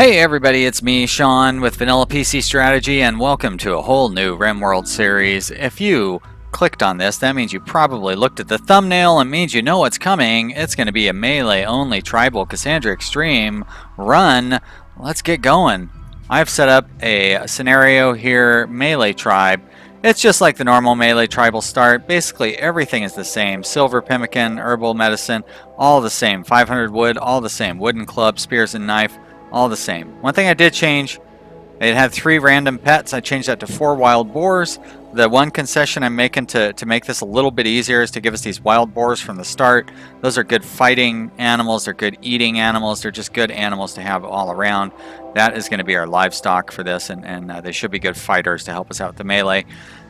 Hey everybody, it's me, Sean, with Vanilla PC Strategy, and welcome to a whole new Rimworld series. If you clicked on this, that means you probably looked at the thumbnail and means you know what's coming. It's going to be a melee-only tribal Cassandra Extreme run. Let's get going. I've set up a scenario here, melee tribe. It's just like the normal melee tribal start. Basically, everything is the same. Silver pemmican, herbal medicine, all the same. 500 wood, all the same. Wooden club, spears and knife, all the same. One thing I did change, it had 3 random pets. I changed that to 4 wild boars. The one concession I'm making to make this a little bit easier is to give us these wild boars from the start. Those are good fighting animals. They're good eating animals. They're just good animals to have all around. That is going to be our livestock for this, and they should be good fighters to help us out with the melee.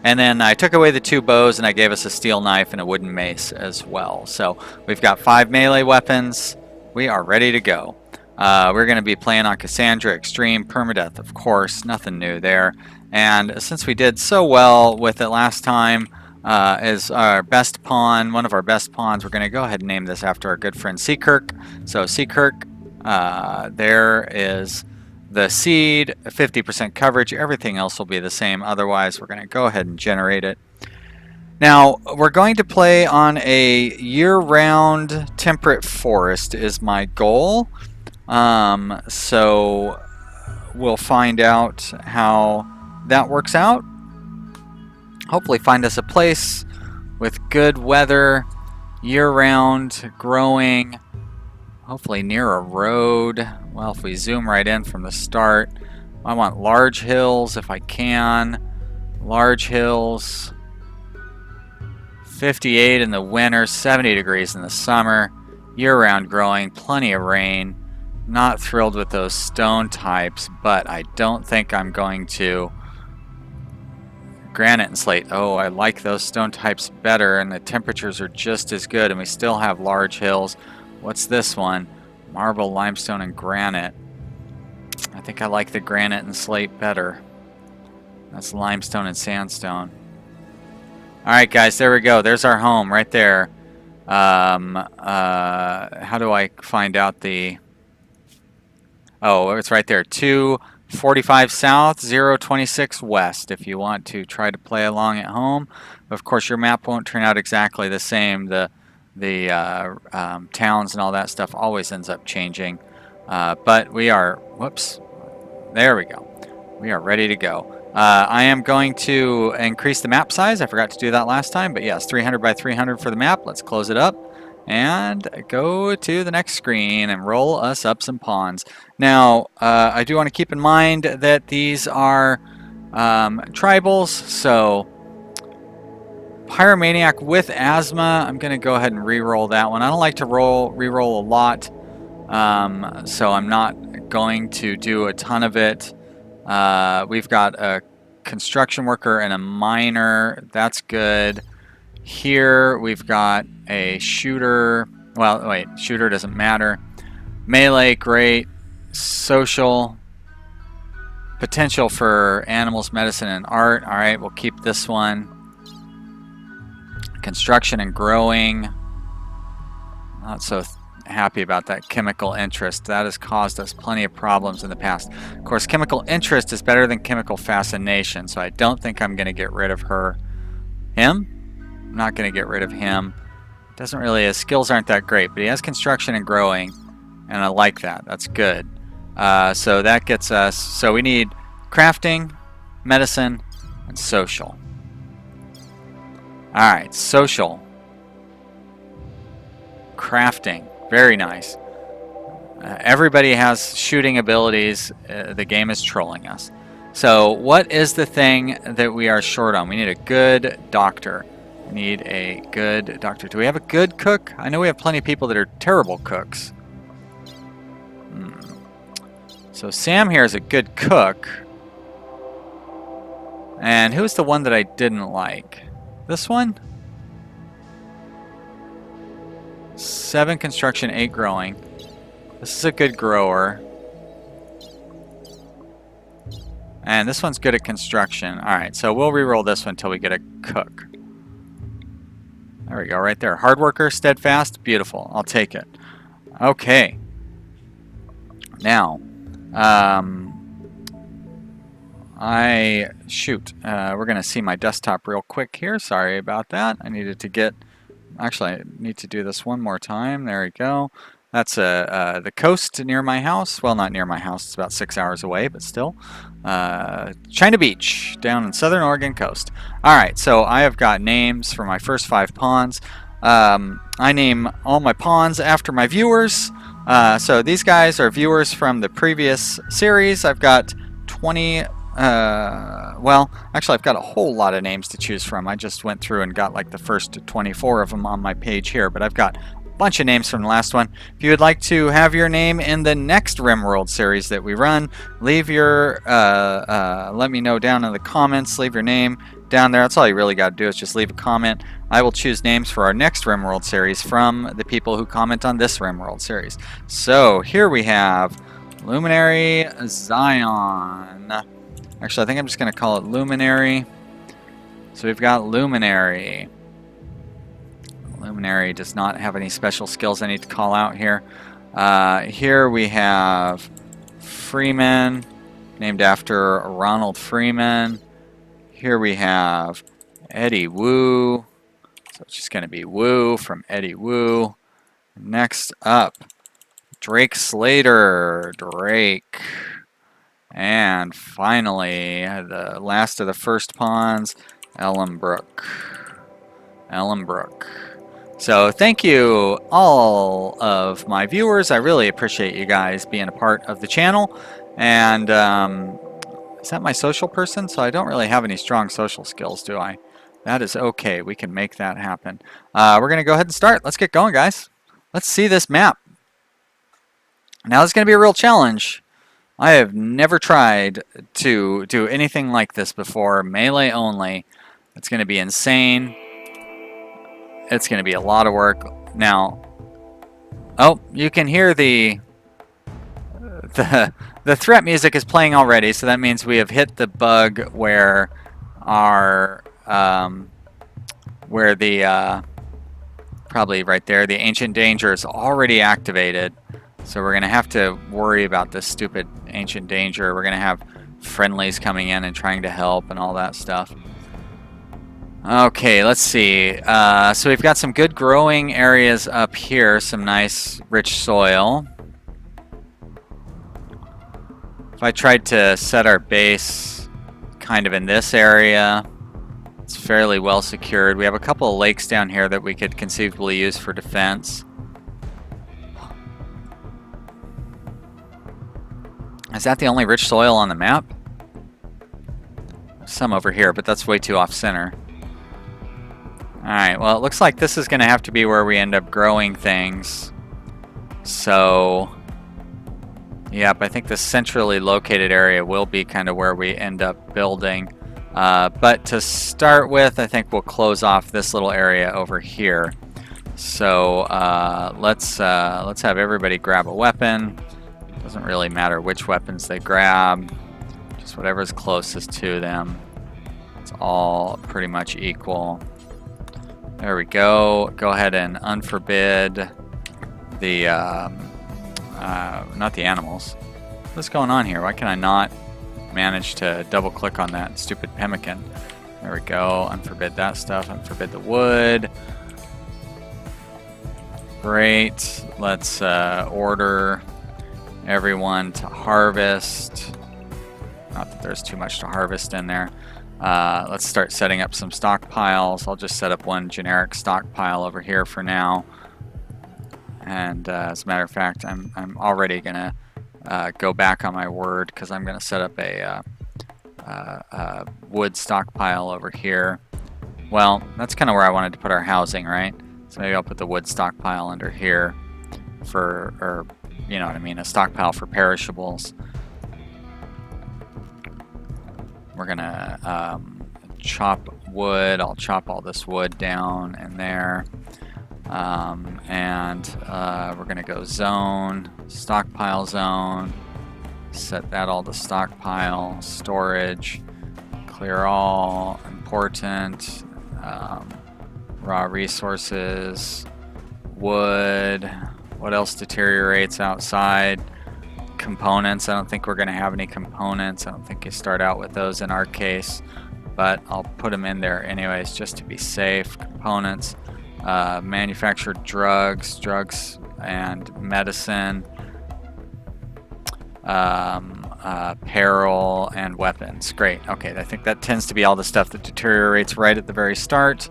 And then I took away the 2 bows, and I gave us a steel knife and a wooden mace as well. So we've got 5 melee weapons. We are ready to go. We're going to be playing on Cassandra Extreme Permadeath, of course. Nothing new there. And since we did so well with it last time as our best pawn, one of our best pawns, we're going to go ahead and name this after our good friend Seakirk. So Seakirk, there is the seed, 50% coverage. Everything else will be the same. Otherwise, we're going to go ahead and generate it. Now, we're going to play on a year-round temperate forest is my goal. So we'll find out how that works out. Hopefully find us a place with good weather, year-round, growing, hopefully near a road. Well, if we zoom right in from the start, I want large hills if I can. Large hills, 58 in the winter, 70 degrees in the summer, year-round growing, plenty of rain. Not thrilled with those stone types, but I don't think I'm going to. Granite and slate. Oh, I like those stone types better, and the temperatures are just as good, and we still have large hills. What's this one? Marble, limestone, and granite. I think I like the granite and slate better. That's limestone and sandstone. Alright guys, there we go. There's our home right there. How do I find out the... Oh, it's right there. 245 south, 026 west. If you want to try to play along at home, of course your map won't turn out exactly the same. The towns and all that stuff always ends up changing. But we are. Whoops. There we go. We are ready to go. I am going to increase the map size. I forgot to do that last time, but yes, 300 by 300 for the map. Let's close it up and go to the next screen and roll us up some pawns. Now, I do want to keep in mind that these are tribals, so Pyromaniac with asthma, I'm going to go ahead and re-roll that one. I don't like to re-roll a lot, so I'm not going to do a ton of it. We've got a construction worker and a miner. That's good. Here we've got a shooter. Well, wait, shooter doesn't matter. Melee, great. Social. Potential for animals, medicine, and art. All right, we'll keep this one. Construction and growing. Not so happy about that chemical interest. That has caused us plenty of problems in the past. Of course, chemical interest is better than chemical fascination, so I don't think I'm going to get rid of her. Him? I'm not going to get rid of him. Doesn't really, his skills aren't that great, but he has construction and growing, and I like that. That's good. So that gets us, so we need crafting, medicine, and social. Alright, social. Crafting. Very nice. Everybody has shooting abilities. The game is trolling us. So what is the thing that we are short on? We need a good doctor. We need a good doctor. Do we have a good cook? I know we have plenty of people that are terrible cooks. So Sam here is a good cook. And who's the one that I didn't like? This one? 7 construction, 8 growing. This is a good grower. And this one's good at construction. Alright, so we'll re-roll this one until we get a cook. There we go, right there. Hard worker, steadfast, beautiful. I'll take it. Okay. Now, We're going to see my desktop real quick here. Sorry about that. I needed to get... Actually, I need to do this one more time. There we go. That's the coast near my house. Well, not near my house. It's about 6 hours away, but still. China Beach, down in Southern Oregon coast. All right, so I have got names for my first 5 pawns. I name all my pawns after my viewers. So these guys are viewers from the previous series. I've got 20... well, actually, I've got a whole lot of names to choose from. I just went through and got like the first 24 of them on my page here, but I've got a bunch of names from the last one. If you would like to have your name in the next Rimworld series that we run, leave your, let me know down in the comments, leave your name down there. That's all you really got to do is just leave a comment. I will choose names for our next Rimworld series from the people who comment on this Rimworld series. So here we have Luminary Zion. Actually, I think I'm just going to call it Luminary. So we've got Luminary. Luminary does not have any special skills I need to call out here. Here we have Freeman, named after Ronald Freeman. Here we have Eddie Wu. So it's just going to be Wu from Eddie Wu. Next up, Drake Slater. Drake. And finally, the last of the first pawns, Ellenbrook. Ellenbrook. So thank you all of my viewers. I really appreciate you guys being a part of the channel. And is that my social person? So I don't really have any strong social skills, do I? That is okay. We can make that happen. We're going to go ahead and start. Let's get going, guys. Let's see this map. Now this is going to be a real challenge. I have never tried to do anything like this before. Melee only. It's going to be insane. It's going to be a lot of work. Now, oh, you can hear the threat music is playing already, so that means we have hit the bug where our probably right there, the Ancient Danger is already activated. So we're going to have to worry about this stupid Ancient Danger. We're going to have friendlies coming in and trying to help and all that stuff. Okay, let's see. So we've got some good growing areas up here. Some nice rich soil. If I tried to set our base kind of in this area, it's fairly well secured. We have a couple of lakes down here that we could conceivably use for defense. Is that the only rich soil on the map? Some over here, but that's way too off-center. Alright, well, it looks like this is going to have to be where we end up growing things. So, yep, I think the centrally located area will be kind of where we end up building. But to start with, I think we'll close off this little area over here. So, let's have everybody grab a weapon. Doesn't really matter which weapons they grab, just whatever's closest to them. It's all pretty much equal. There we go. Go ahead and unforbid the, not the animals. What's going on here? Why can I not manage to double click on that stupid pemmican? There we go. Unforbid that stuff. Unforbid the wood. Great. Let's order everyone to harvest. Not that there's too much to harvest in there. Let's start setting up some stockpiles. I'll just set up one generic stockpile over here for now. And as a matter of fact, I'm already gonna go back on my word because I'm gonna set up a wood stockpile over here. Well, that's kind of where I wanted to put our housing, right? So maybe I'll put the wood stockpile under here for, or you know what I mean, a stockpile for perishables. We're gonna chop wood. I'll chop all this wood down in there. We're gonna go zone, stockpile zone, set that all to stockpile, storage, clear all, important, raw resources, wood. What else deteriorates outside? components. I don't think we're going to have any components. I don't think you start out with those in our case, but I'll put them in there anyways just to be safe. Components, manufactured drugs and medicine, apparel and weapons. Great. Okay, I think that tends to be all the stuff that deteriorates right at the very start.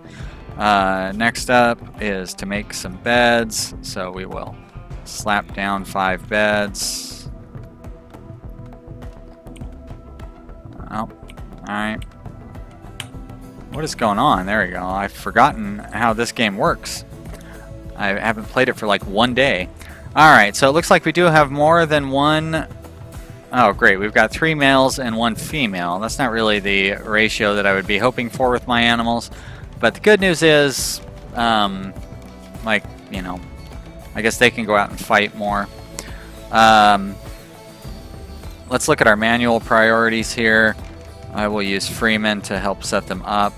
Next up is to make some beds, so we will slap down 5 beds. Oh, alright. What is going on? There we go. I've forgotten how this game works. I haven't played it for like 1 day. Alright, so it looks like we do have more than one. Oh, great. We've got 3 males and 1 female. That's not really the ratio that I would be hoping for with my animals. But the good news is, like, you know, I guess they can go out and fight more. Let's look at our manual priorities here. I will use Freeman to help set them up.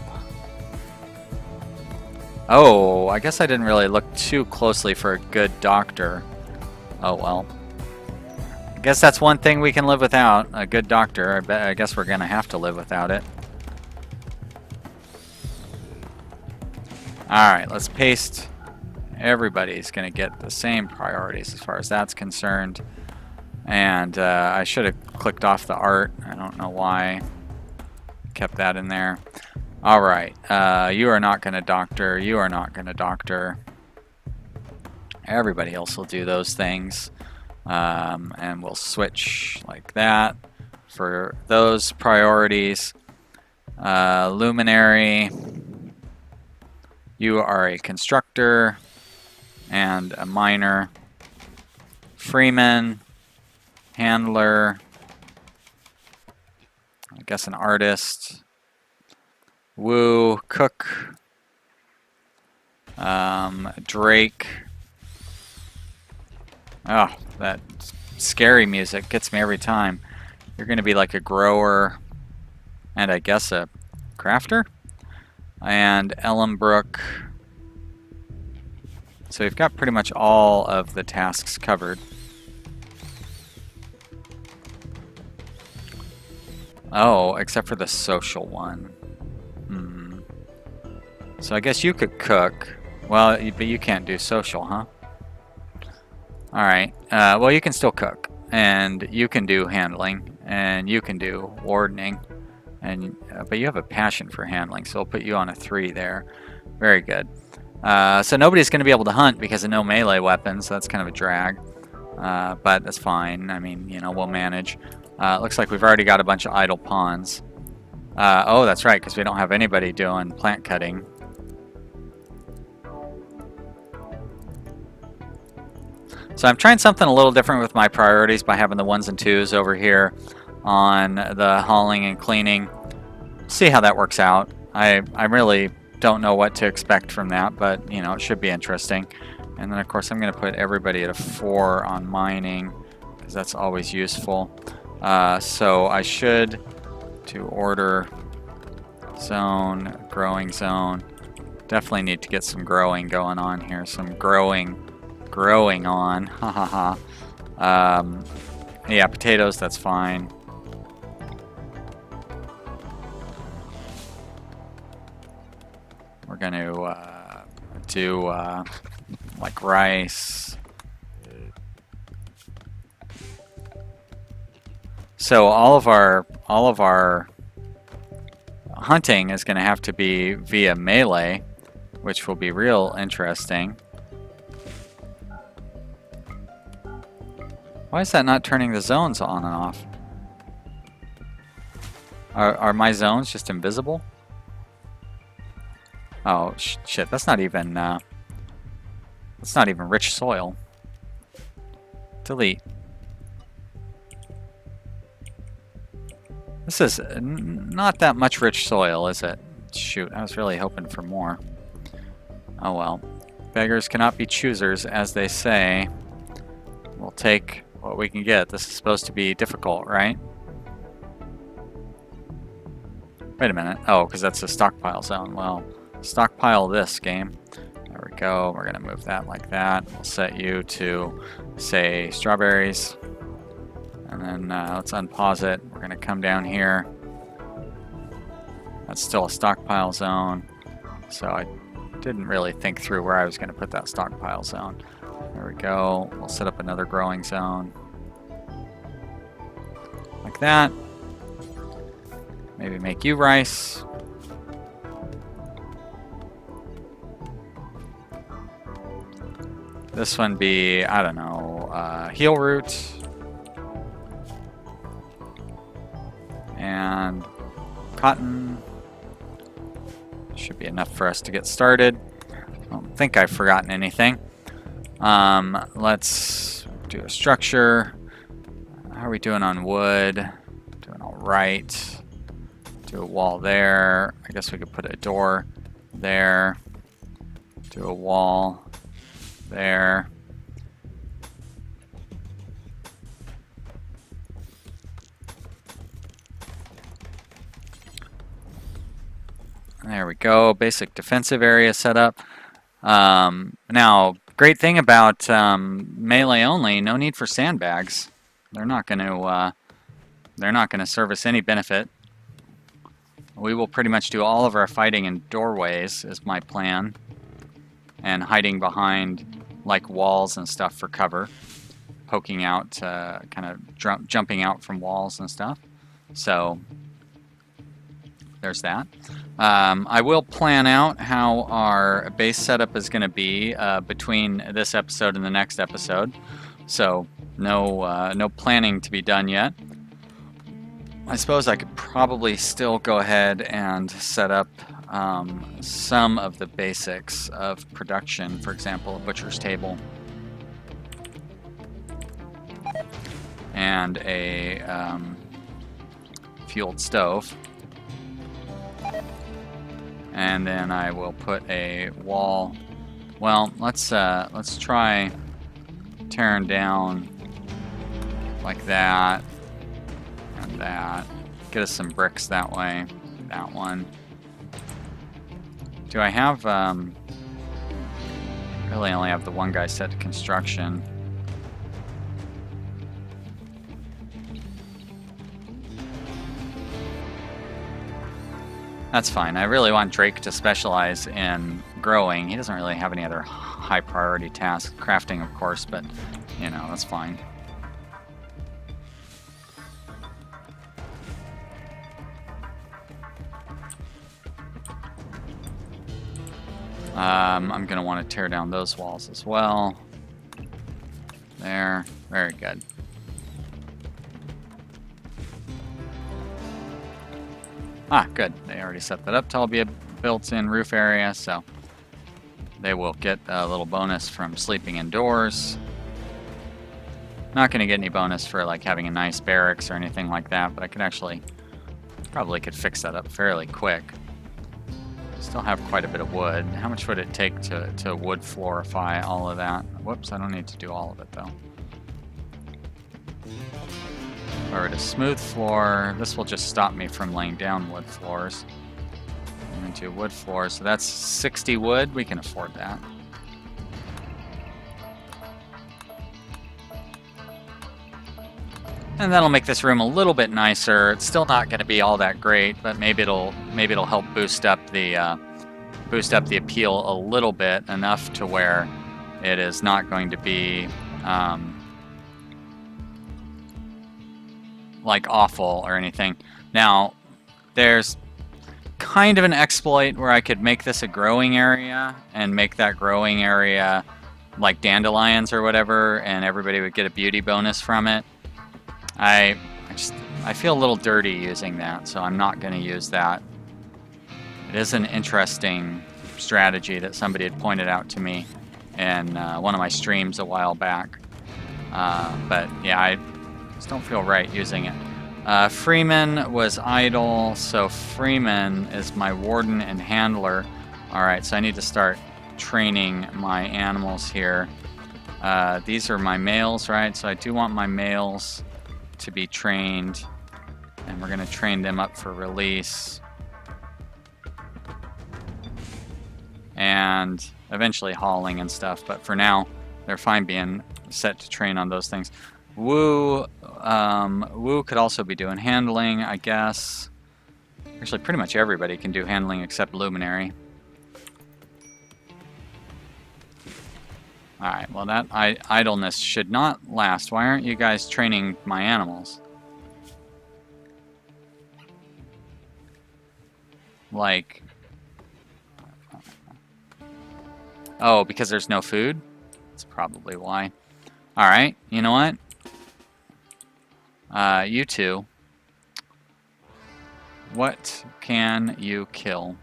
Oh, I guess I didn't really look too closely for a good doctor. Oh well. I guess that's one thing we can live without, a good doctor. I guess we're gonna have to live without it. Alright, let's paste. Everybody's gonna get the same priorities as far as that's concerned. And I should have clicked off the art. I don't know why. Kept that in there. Alright, you are not gonna doctor. You are not gonna doctor. Everybody else will do those things. And we'll switch like that for those priorities. Luminary, you are a constructor and a miner. Freeman, handler, I guess an artist. Woo, cook, Drake. Oh, that scary music gets me every time. You're going to be like a grower and I guess a crafter. And Ellenbrook. So we've got pretty much all of the tasks covered. Oh, except for the social one. So I guess you could cook. Well, but you can't do social, huh? Alright, well you can still cook, and you can do handling, and you can do wardening, and but you have a passion for handling, so I'll put you on a 3 there. Very good. So nobody's going to be able to hunt because of no melee weapons, so that's kind of a drag, but that's fine. I mean, you know, we'll manage. Looks like we've already got a bunch of idle pawns. Oh, that's right, because we don't have anybody doing plant cutting. So I'm trying something a little different with my priorities by having the 1s and 2s over here on the hauling and cleaning. See how that works out. I really don't know what to expect from that, but you know, it should be interesting. And then of course I'm going to put everybody at a 4 on mining because that's always useful. So I should do order zone, growing zone. Definitely need to get some growing going on here. Some growing on. Ha ha ha. Yeah, potatoes, that's fine. We're going to do like rice. So all of our hunting is going to have to be via melee, which will be real interesting. Why is that not turning the zones on and off? Are my zones just invisible? Oh shit! That's not even rich soil. Delete. This is not that much rich soil, is it? Shoot, I was really hoping for more. Oh well. Beggars cannot be choosers, as they say. We'll take what we can get. This is supposed to be difficult, right? Wait a minute. Oh, because that's a stockpile zone. Well, stockpile this game. There we go. We're going to move that like that. We'll set you to, say, strawberries. And then let's unpause it. We're going to come down here. That's still a stockpile zone. So I didn't really think through where I was going to put that stockpile zone. There we go. We'll set up another growing zone. Like that. Maybe make you rice. This one be, I don't know, heel root. And cotton. Should be enough for us to get started. I don't think I've forgotten anything. Let's do a structure. How are we doing on wood? Doing all right. Do a wall there. I guess we could put a door there. Do a wall there. There we go. Basic defensive area set up. Now, great thing about melee only, no need for sandbags. They're not going to serve us any benefit. We will pretty much do all of our fighting in doorways, is my plan, and hiding behind like walls and stuff for cover, poking out, kind of jumping out from walls and stuff. So there's that. I will plan out how our base setup is going to be between this episode and the next episode. So no planning to be done yet. I suppose I could probably still go ahead and set up some of the basics of production. For example, a butcher's table and a fueled stove. And then I will put a wall. Well, let's try tearing down like that and that. Get us some bricks that way. That one. Do I have really only have the one guy set to construction. That's fine. I really want Drake to specialize in growing. He doesn't really have any other high priority tasks. Crafting, of course, but, you know, that's fine. I'm going to want to tear down those walls as well. There. Very good. Ah, good. They already set that up to all be a built-in roof area, so they will get a little bonus from sleeping indoors. Not going to get any bonus for like having a nice barracks or anything like that, but I could actually probably could fix that up fairly quick. Still have quite a bit of wood. How much would it take to wood floorify all of that? Whoops, I don't need to do all of it though. If I were to smooth floor, this will just stop me from laying down wood floors. I'm going to do wood floors, so that's 60 wood. We can afford that. And that'll make this room a little bit nicer. It's still not going to be all that great, but maybe it'll help boost up the appeal a little bit, enough to where it is not going to be like awful or anything. Now, there's kind of an exploit where I could make this a growing area and make that growing area like dandelions or whatever, and everybody would get a beauty bonus from it. I feel a little dirty using that, so I'm not going to use that. It is an interesting strategy that somebody had pointed out to me in one of my streams a while back. But yeah, I just don't feel right using it. Freeman was idle, so Freeman is my warden and handler. Alright, so I need to start training my animals here. These are my males, right? So I do want my males to be trained, and we're going to train them up for release and eventually hauling and stuff, but for now they're fine being set to train on those things. Woo Wu could also be doing handling, I guess. Actually, pretty much everybody can do handling except Luminary. Alright, well that idleness should not last. Why aren't you guys training my animals? Like... Oh, because there's no food? That's probably why. Alright, you know what? You two. What can you kill?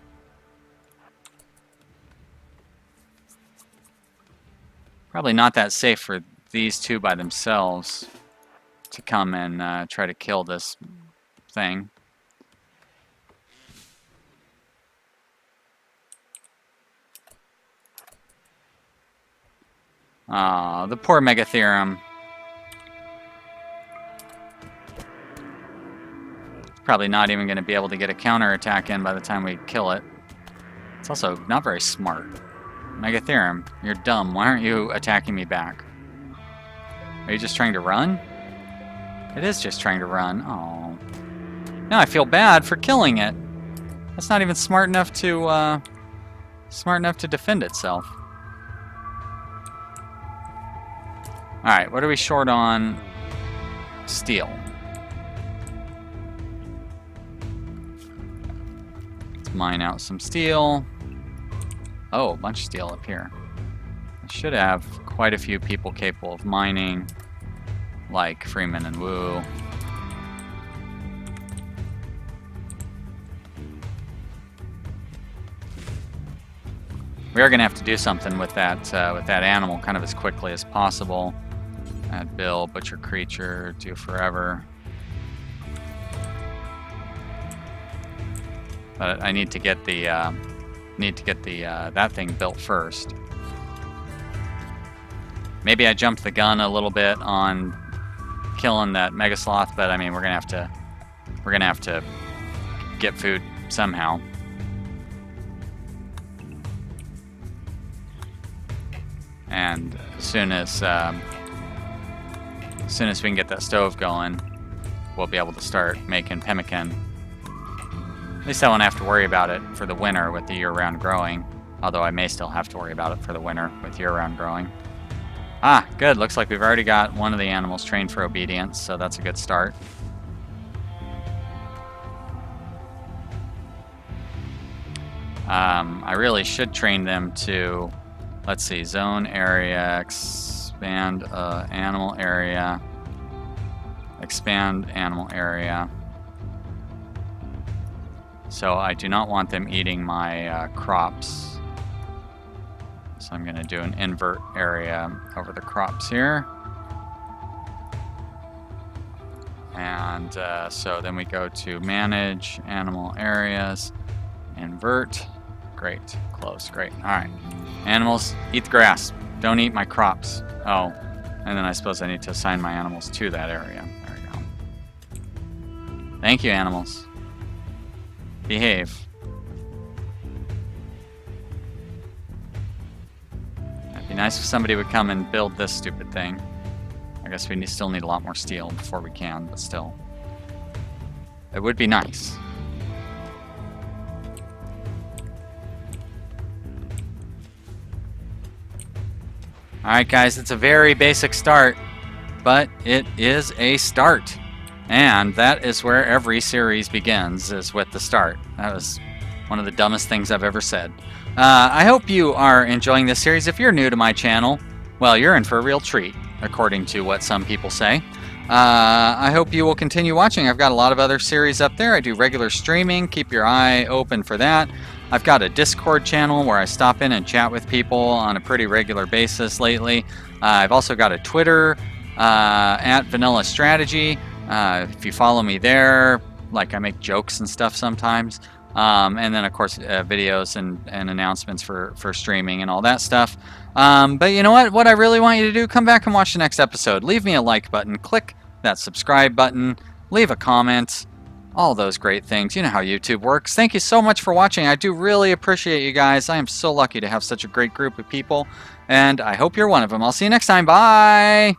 Probably not that safe for these two by themselves to come and try to kill this thing. Aw, the poor Megatherium. Probably not even going to be able to get a counterattack in by the time we kill it. It's also not very smart. Megatherium, you're dumb. Why aren't you attacking me back? Are you just trying to run? It is just trying to run. Oh. Now I feel bad for killing it. That's not even smart enough to defend itself. Alright, what are we short on? Steel. Let's mine out some steel. Oh, a bunch of steel up here. I should have quite a few people capable of mining, like Freeman and Wu. We are going to have to do something with that animal kind of as quickly as possible. Add Bill, Butcher Creature, do Forever. But I need to get the that thing built first. Maybe I jumped the gun a little bit on killing that Mega Sloth, but I mean we're gonna have to get food somehow. And as soon as we can get that stove going, we'll be able to start making pemmican. At least I won't have to worry about it for the winter with the year-round growing. Although I may still have to worry about it for the winter with year-round growing. Ah, good. Looks like we've already got one of the animals trained for obedience, so that's a good start. I really should train them to, let's see, zone area, expand animal area, expand animal area. So I do not want them eating my crops. So I'm going to do an invert area over the crops here. And so then we go to manage animal areas, invert. Great, close, great. All right, animals, eat the grass. Don't eat my crops. Oh, and then I suppose I need to assign my animals to that area. There we go. Thank you, animals. Behave. It'd be nice if somebody would come and build this stupid thing. I guess we still need a lot more steel before we can, but still. It would be nice. Alright guys, it's a very basic start, but it is a start. And that is where every series begins, is with the start. That was one of the dumbest things I've ever said. I hope you are enjoying this series. If you're new to my channel, well, you're in for a real treat, according to what some people say. I hope you will continue watching. I've got a lot of other series up there. I do regular streaming. Keep your eye open for that. I've got a Discord channel where I stop in and chat with people on a pretty regular basis lately. I've also got a Twitter at Vanilla Strategy. If you follow me there, like I make jokes and stuff sometimes. And then, of course, videos and announcements for streaming and all that stuff. But you know what? What I really want you to do, come back and watch the next episode. Leave me a like button. Click that subscribe button. Leave a comment. All those great things. You know how YouTube works. Thank you so much for watching. I do really appreciate you guys. I am so lucky to have such a great group of people. And I hope you're one of them. I'll see you next time. Bye!